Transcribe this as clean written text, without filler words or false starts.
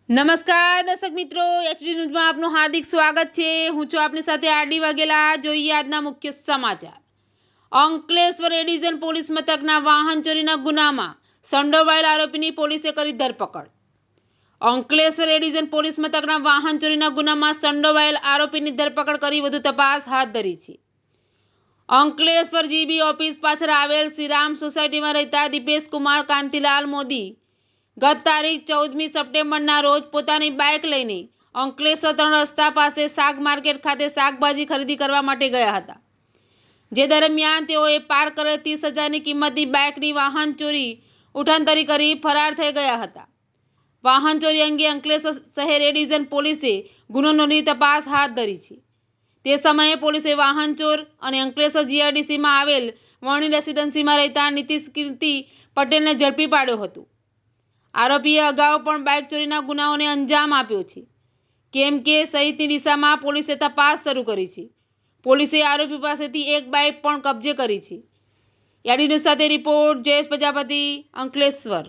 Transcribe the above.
નમસ્કાર દર્શક મિત્રો, એચડી ન્યૂઝમાં આપનું હાર્દિક સ્વાગત છે। હું છું આપની સાથે આરડી વાઘેલા। જોઈએ આજના મુખ્ય સમાચાર। અંકલેશ્વર એ ડિવિઝન પોલીસ મથકના વાહન ચોરીના ગુનામાં સંડોવાયેલ આરોપીની પોલીસે કરી ધરપકડ। અંકલેશ્વર એ ડિવિઝન પોલીસ મથકના વાહન ચોરીના ગુનામાં સંડોવાયેલ આરોપીની ધરપકડ કરી વધુ તપાસ હાથ ધરી છે। અંકલેશ્વર જીબી ઓફિસ પાછળ આવેલ શ્રીરામ સોસાયટીમાં રહેતા દીપેશ કુમાર કાંતિલાલ મોદી ગત તારીખ 14મી સપ્ટેમ્બરના રોજ પોતાની બાઇક લઈને અંકલેશ્વર 3 રસ્તા પાસે શાક માર્કેટ ખાતે શાકભાજી ખરીદી કરવા માટે ગયા હતા। જે દરમિયાન તેઓએ પાર્ક કરેલ 30,000ની કિંમતની બાઇકની વાહન ચોરી ઉઠાંતરી કરી ફરાર થઈ ગયા હતા। વાહન ચોરી અંગે અંકલેશ્વર શહેર એ ડિવિઝન પોલીસે ગુનો નોંધી તપાસ હાથ ધરી છે। તે સમયે પોલીસે વાહન ચોર અને અંકલેશ્વર જીઆઈડીસીમાં આવેલ વર્ણી રેસિડેન્સીમાં રહેતા નીતિશ કીર્તિ પટેલને ઝડપી પાડ્યો હતો। આરોપીએ અગાઉ પણ બાઇક ચોરીના ગુનાઓને અંજામ આપ્યો છે। કેમ કે સહિતની દિશામાં પોલીસે તપાસ શરૂ કરી છે। પોલીસે આરોપી પાસેથી એક બાઇક પણ કબજે કરી છે। એડી ન્યૂઝ સાથે રિપોર્ટ જયેશ પ્રજાપતિ, અંકલેશ્વર।